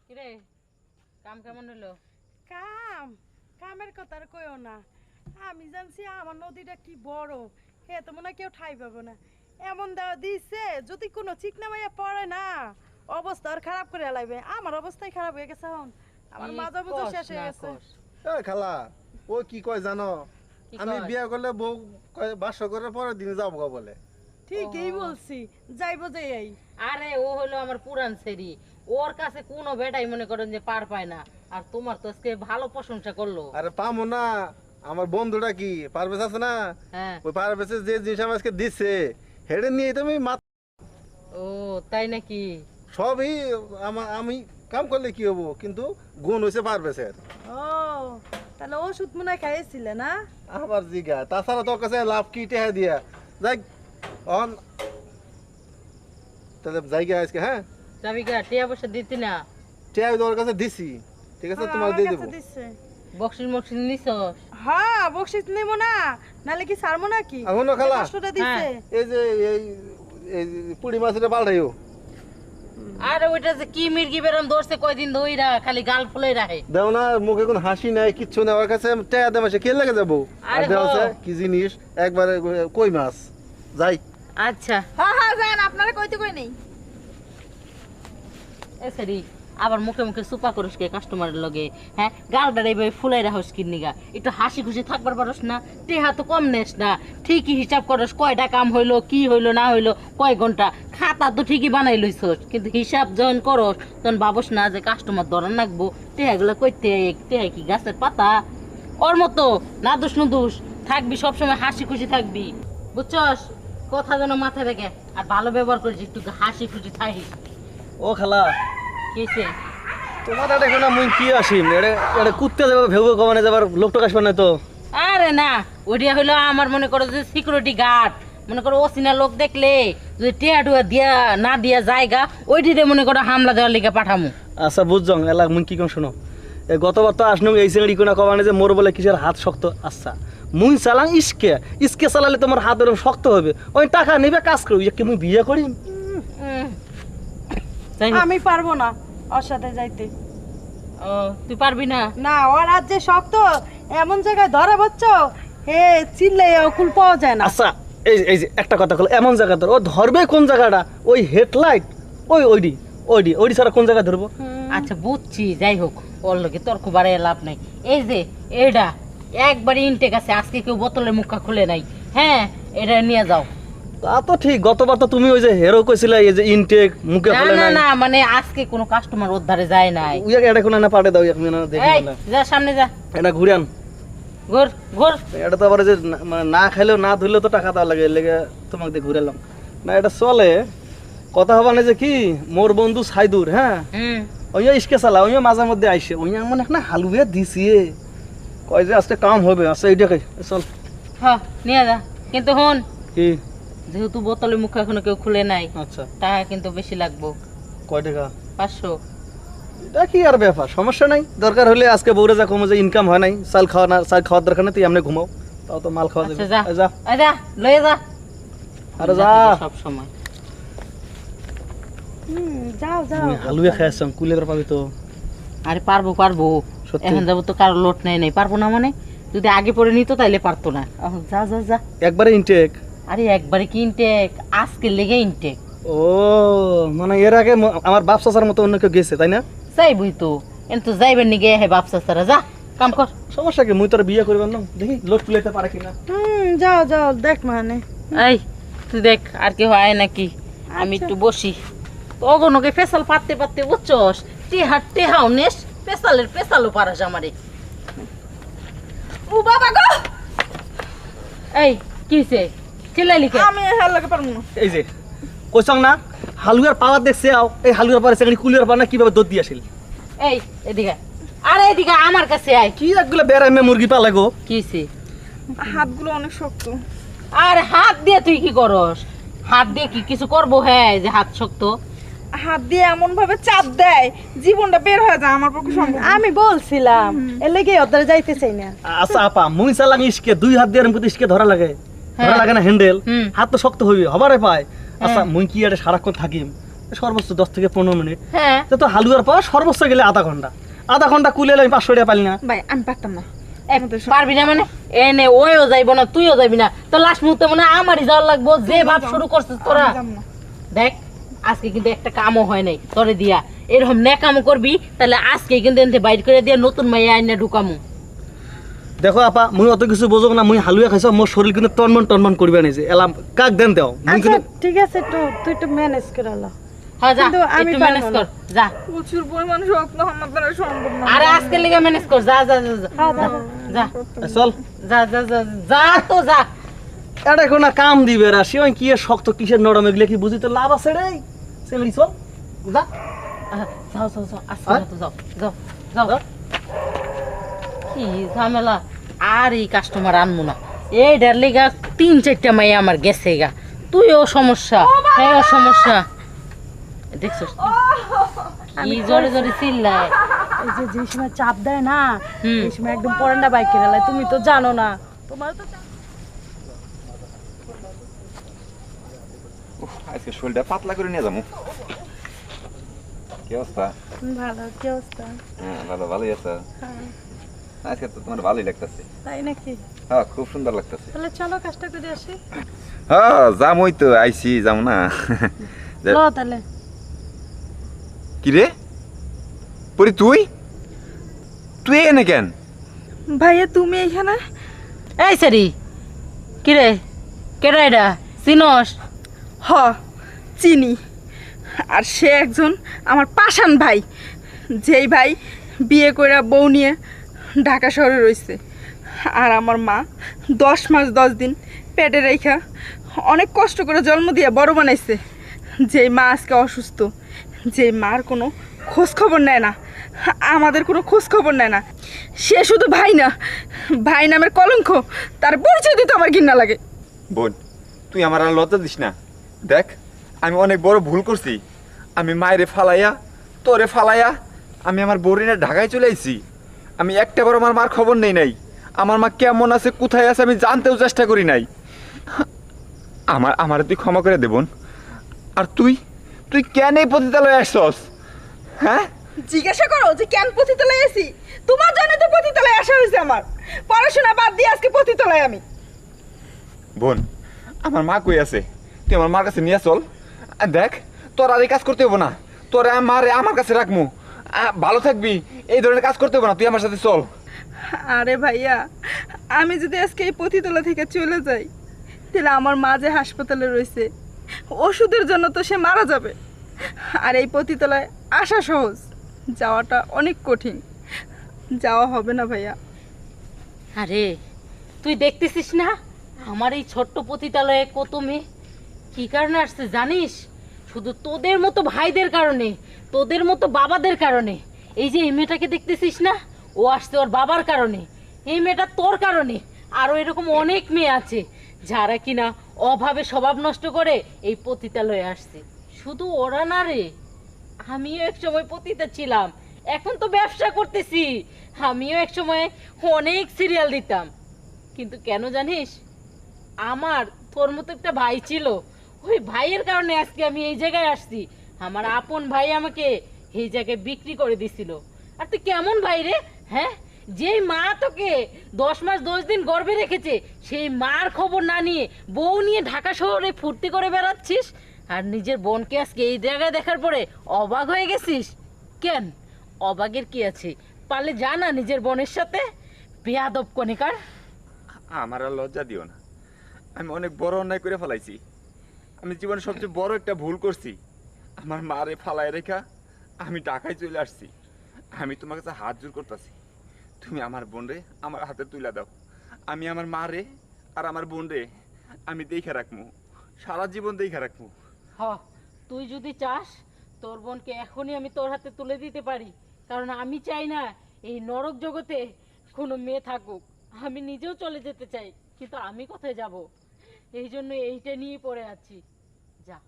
কিরে কাম কেমন হলো? কামের কথা আর কইও না। আমি জানছি আমার নদীটা কি বড়, হে তো মনে হয় কেউ ঠাই পাবো না। এমন দেওয়া দিছে যদি কোনো চিকনা মাইয়া পড়ে না অবস্থা আর খারাপ করে লাগবে। আমার অবস্থাই খারাপ হয়ে গেছে, এখন আমার মাজা বুঝো শেষ হয়ে গেছে। খালা ও কি কয় জানো, আমি বিয়ে করলে বউ বাসর করে পরের দিন যাবো বলে। ঠিকই বলছি, যাইবো যে এই। আরে ও হলো আমার পুরান সেরি, ওর কাছে কোনো বেটাই মনে করেন যে পার পায় না। আর তোমার তো আজকে ভালো প্রশংসা করলো। আরে পামো না, আমার বন্ধুটা কি পারভেজ আছে না, ওই পারভেজ যে জিনিস আমার আজকে দিচ্ছে হেডে নিয়ে তুমি ও তাই নাকি? সবই আমি কাম করলে কি হবো, কিন্তু গুণ হয়েছে পারভেজের। ও তাহলে ওষুধ মনে হয় খাইয়েছিলে না? আবার জিগা, তাছাড়া তোর কাছে লাভ কি টেহা দিয়া যাই অন তাহলে জায়গা আজকে। হ্যাঁ যাবি গা? টিয়া পয়সা দিতি না? টেহা তোর কাছে দিছি, ঠিক আছে, তোমার দিয়ে দেবো। বক্সিস মক্সিস নিছস? হ্যাঁ বকশিস নেবো না, নালে কি ছাড়বো নাকি? এখনো খালা কষ্টটা দিছে। এই যে এই পুড়ি মাছের পাল্টাইও। আরে ওইটা যে কি মির্গি বেরম ধরছে কয়দিন ধইরা, খালি গাল ফুলে রাখে। দেও না, মুখে কোনো হাসি নাই, কিচ্ছু নাই, ওর কাছে টেয়া দেয় মাসে খেয়ে লেগে যাবো। আর দেওয়া আছে কি জিনিস একবারে কই মাছ যাই। আচ্ছা হ্যাঁ হ্যাঁ যান, আপনারা কইতে কই নেই। এ সরি, আবার মুখে মুখে সুপা করিস কে কাস্টমারের লগে? হ্যাঁ গালটা এইভাবে ফুলাই রাখস কিনিগা? একটু হাসি খুশি থাকবার পারস না? টেহা তো কম নেস না, ঠিকই হিসাব করস কয়টা কাম হইলো, কি হইলো না হইলো, কয় ঘন্টা। খাতা তো ঠিকই বানাই লইছস, কিন্তু হিসাব যখন করস তখন ভাবস না যে কাস্টমার ধরা রাখবো। টেহাগুলো কইতে টেহা কি গাছের পাতা? ওর মতো না দোষ নুদোষ থাকবি, সবসময় হাসি খুশি থাকবি, বুঝছস? কথা যেন মাথায় রেখে আর ভালো ব্যবহার করিস, একটু হাসি খুশি থাকিস। ও খালা কিসে তোমার দেখো না মুই কি আসিম এটা কুত্তে যাবো ভেবো কমানে যাবার লোকটা আসবে না তো? আরে না, ওইটা হইলো আমার মনে করো যে সিকিউরিটি গার্ড। মনে করো অচিনা লোক দেখলে যদি টিয়া টুয়া দিয়া না দিয়া জায়গা ওইটিতে মনে করো হামলা দেওয়ার লিগে পাঠামু। আচ্ছা বুঝছং এলা মুই কি কম শোনো, এই গতবার তো আসনু এই চিংড়ি কোনা কমানে যে মোর বলে কিসের হাত শক্ত। আচ্ছা মুই চালাং ইসকে চালালে তোমার হাত এরকম শক্ত হবে, ওই টাকা নেবে কাজ করবি, কি মুই বিয়ে করি? আমি পারবো না ওর সাথে যাইতে। ও তুই পারবি না? না, ওর হাত যে শক্ত, এমন জায়গায় ধরে বচ্চো হে চিল্লে কুল পাওয়া যায় না। আচ্ছা এই যে একটা কথা বলো, এমন জায়গা ধর ও ধরবে কোন জায়গাটা? ওই হেডলাইট ওইডি ছাড়া কোন জায়গায় ধরবো? আচ্ছা বুঝছি, যাই হোক ওর লোকে তর্ক বাড়াই লাভ নাই। এই যে এটা একবারে ইনটেক আছে, আজকে কেউ বোতলের মুখা খুলে নাই। হ্যাঁ এটা নিয়ে যাও। তা তো ঠিক, গতবার তো তুমি ওই যে হেরো কইছিলে এই যে ইনটেক মুখে ফেলে না নাই। না, মানে আজকে কোনো কাস্টমার উদ্ধারে যায় নাই। উইয়া এটা কোন না পাড়ে দাও, আমি না দেখি এই না। যা সামনে যা, এটা ঘুরান ঘোর ঘোর। এটা তো আবার যে মানে না খাইলেও না ধরলেও তো টাকা দেওয়া লাগে, এর লেগে তোমাকে দিয়ে ঘুরালাম। না এটা চলে, কথা হবা না যে কি মোর বন্ধু সাইদুর, হ্যাঁ ওই ইসকে চালা, ওই মাঝে মধ্যে আইসে, ওই মানে না হালুয়া দিছিয়ে কয় যে আজকে কাম হবে। আচ্ছা এইটা খাই চল। হ্যাঁ নিয়ে যা, কিন্তু হন কি যেহেতু বোতলের মুখ এখনো কেউ খুলে নাই, আচ্ছা টাকা কিন্তু বেশি লাগবো। কয় টাকা? 500। এটা কি আর ব্যাপার, সমস্যা নাই। দরকার হলে আজকে বউরে যা কমে যে ইনকাম হয় নাই, চাল খাওয়ার দরকার নেই, তুই এমনি ঘুমাও, তাও তো মাল খাওয়া আচ্ছা যাবে। যা যা যা লয়ে যা। আরে যা সব সময় যাও যাও। তুমি হালুয়া খাই আসছ, কুলে করে পাবি তো? আরে পারবো পারবো, সত্যি? এখন যাবো তো কারো লোট নাই পারবো না মানে? যদি আগে পরে নিত তাইলে পারতো না। এখন যা যা যা। একবারে ইনটেক? আরে একবারে কি ইনটেক, আজকে লেগে ইনটেক। ও মানে এর আগে আমার বাপ চাচার মতো অন্য কেউ গেছে তাই না? যাইবই তো, কিন্তু যাইবেন নি গে হে বাপসা সারা। যা কাম কর। সমস্যা কি, মুই তোর বিয়ে করবেন না, দেখি লোট তুলাইতে পারে কিনা। যাও যাও দেখ মানে। এই তুই দেখ আর কেউ আয় নাকি, আমি একটু বসি। অগনকে ফেসাল পাততে পাততে বুঝছস, টেহাও নেস, পেশালও পারাস আমারে। ও বাবা গো, এই কিছে চিল্লাইলি কে? আমি হেল লাগে পারমু না। এই যে কইছং না হালুয়ার পাওয়ার দেখছে, আও এই হালুয়ার পারে সেখানে কুলিয়ার পার না কিভাবে দৌড় দিয়ে আসিল। এই এদিকে, আরে এদিকে আমার কাছে আয়। কি একগুলো বেড়াইমে মুরগি পালে গো? কিছে? হাতগুলো অনেক শক্ত। আর হাত দিয়ে তুই কি করস? হাত দিয়ে কি কিছু করবো? হ্যাঁ যে হাত শক্ত, হাত দিয়ে এমন ভাবে চাপ দেয় জীবনটা বের হয়ে যায়, আমার পক্ষে সম্ভব। আমি বলছিলাম এর লেগে ওদের যাইতে চাই না। আচ্ছা আপা মুই চালাং ইসকে দুই হাত দিয়ে এরকম ইসকে ধরা লাগে। ধরা লাগে না হ্যান্ডেল, হুম। হাত তো শক্ত হইবে হবারে পায়। আচ্ছা মুই কি এটা সারাক্ষণ থাকিম, সর্বোচ্চ 10 থেকে 15 মিনিট, হ্যাঁ তো হালুয়ার পাওয়া সর্বোচ্চ গেলে আধা ঘন্টা কুলে আমি 500 টাকা পালি না। ভাই আমি পারতাম না। পারবি না মানে এনে ওইও যাইবো না তুইও যাবি না, তো লাস্ট মুহূর্তে মানে আমারই যাওয়ার লাগবো। যে ভাব শুরু করছিস তোরা, দেখ আজকে কিন্তু একটা কামও হয় নাই তোরে দিয়া। এরকম নেকামো করবি তাহলে আজকে কিন্তু এনতে বাইর করে দিয়া নতুন মাইয়া আইনা ঢুকামু। দেখো আপা মুই অত কিছু বুঝো না, মুই হালুয়া খাইছ, মোর শরীর কিন্তু টনমন করবে না যে এলাম কাক দেন দেও মুই আচ্ছা কিন্তু ঠিক আছে, তুই একটু ম্যানেজ করে আলো। হ্যাঁ যা, কিন্তু আমি একটু পারবো ম্যানেজ না। কর যা। প্রচুর পরিমাণ শক্ত, আমার দ্বারা সম্ভব না। আরে আজকে লেগে ম্যানেজ কর, যা যা যা যা, যা চল যা যা যা যা তো যা। এটা কোন কাম দিবে রাশি ওই কি এর শক্ত কিসের নরম এগুলো কি বুঝিতে লাভ আছে রে সেমরি চল যা। যাও যাও যাও, আজকে না তো যাও যাও যাও। কি ঝামেলা, আর এই কাস্টমার আনবো না। এই ডার্লিগা 3-4টা মাইয়া আমার গেছে গা, তুইও সমস্যা হ্যাঁ সমস্যা। দেখছিস কি জোরে জোরে চিল্লায়। এই যে সময় চাপ দেয় না, হুম। এই সময় একদম পরান্ডা বাইক কেরালায়, তুমি তো জানো না, তোমার তো আজকে শরীরটা পাতলা করে নিয়ে যাবো। কি অবস্থা? ভালো। কি অবস্থা? হ্যাঁ ভালো, ভালোই আছে। আজকে তো তোমার ভালোই লাগতেছে। তাই নাকি? হ্যাঁ খুব সুন্দর লাগতেছে। তাহলে চলো কাজটা করে আসি। হ্যাঁ যামই তো, আইসি যাম না। লো তাহলে। কি রে পরি, তুই তুই এখানে কেন? ভাইয়া তুমি এখানে? এই সারি কিরে, কেডা এটা চিনস? হ চিনি, আর সে একজন আমার পাশান ভাই, যেই ভাই বিয়ে করে বউ নিয়ে ঢাকা শহরে রয়েছে। আর আমার মা 10 মাস 10 দিন পেটে রেখা অনেক কষ্ট করে জন্ম দিয়ে বড় বানাইছে। যেই মা আজকে অসুস্থ, যেই মার কোনো খোঁজ খবর নেয় না, আমাদের কোনো খোঁজ খবর নেয় না। সে শুধু ভাই না, ভাই নামের কলঙ্ক, তার পরিচয় দিতে আমার ঘৃণা লাগে। বোন তুই আমার আর লজ্জা দিস না। দেখ আমি অনেক বড় ভুল করছি। আমি মায়েরে ফালাইয়া তোরে ফালাইয়া আমি আমার বোরিনে ঢাকায় চলে আইছি। আমি একটা বার আমার মার খবর নেই নাই, আমার মা কেমন আছে কোথায় আছে আমি জানতেও চেষ্টা করি নাই। আমার তুই ক্ষমা করে দেবন। আর তুই তুই কেন এই পতিতালয়ে আসছস? হ্যাঁ জিজ্ঞাসা করো যে কেন পতিতলায় আছি? তোমার জন্য তো পতিতলায় আসা হয়েছে আমার। পড়াশোনা বাদ দিয়ে আজকে পতিতলায় আমি। বোন আমার মা কই আছে, তুই আমার মার কাছে নিয়ে চল। আর দেখ তোর আর এই কাজ করতে হবো না, তোর মারে আমার কাছে রাখবো। ভালো থাকবি, এই ধরনের কাজ করতে হবো না, তুই আমার সাথে চল। আরে ভাইয়া, আমি যদি আজকে এই পতিতলা থেকে চলে যাই, তাহলে আমার মা যে হাসপাতালে রয়েছে, ওষুধের জন্য তো সে মারা যাবে। আর এই পতিতলায় আসা সহজ, যাওয়াটা অনেক কঠিন। যাওয়া হবে না ভাইয়া। আরে তুই দেখতেছিস না আমার এই ছোট্ট পতিতালয়ে কত মেয়ে কি কারণে আসছে জানিস? শুধু তোদের মতো ভাইদের কারণে, তোদের মতো বাবাদের কারণে। এই যে এই মেয়েটাকে দেখতেছিস না, ও আসছে ওর বাবার কারণে। এই মেয়েটা তোর কারণে। আরো এরকম অনেক মেয়ে আছে যারা কিনা অভাবে স্বভাব নষ্ট করে এই পতিতালয়ে আসছে। শুধু ওরা না রে, আমিও এক সময় পতিতা ছিলাম, এখন তো ব্যবসা করতেছি। আমিও এক সময় অনেক সিরিয়াল দিতাম, কিন্তু কেন জানিস, আমার তোর মতো একটা ভাই ছিল। ওই ভাইয়ের কারণে আজকে আমি এই জায়গায় আসছি। আমার আপন ভাই আমাকে এই জায়গায় বিক্রি করে দিছিল। আর তুই কেমন ভাই রে? হ্যাঁ, যেই মা তোকে 10 মাস 10 দিন গর্ভে রেখেছে, সেই মার খবর না নিয়ে বউ নিয়ে ঢাকা শহরে ফুর্তি করে বেড়াচ্ছিস। আর নিজের বোনকে আজকে এই জায়গায় দেখার পরে অবাক হয়ে গেছিস। কেন অবাকের কি আছে? পারলে জানা নিজের বোনের সাথে বেয়াদব কোনেকার। আমার আর লজ্জা দিও না, আমি অনেক বড় অন্যায় করে ফেলাইছি। আমি জীবনে সবচেয়ে বড় একটা ভুল করছি। আমার মারে ফালায় রেখা আমি ঢাকায় চলে আসছি। আমি তোমার কাছে হাত জোর করতেছি, তুমি আমার বোন রে আমার হাতে তুলে দাও। আমি আমার মা রে আর আমার বোন রে আমি দেখে রাখবো, সারা জীবন দেখে রাখবো। হ, তুই যদি চাস তোর বোনকে এখনই আমি তোর হাতে তুলে দিতে পারি, কারণ আমি চাই না এই নরক জগতে কোনো মেয়ে থাকুক। আমি নিজেও চলে যেতে চাই, কিন্তু আমি কোথায় যাব? এই জন্য এইটা নিয়ে পড়ে আছি। যা,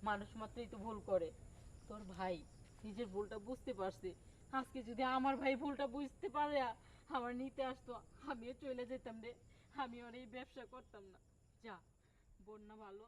মানুষ মাত্রই তো ভুল করে। তোর ভাই নিজের ভুলটা বুঝতে পারছে। আজকে যদি আমার ভাই ভুলটা বুঝতে পারে আমার নিতে আসতো, আমিও চলে যেতাম রে। আমি আর এই ব্যবসা করতাম না। যা বোন না ভালো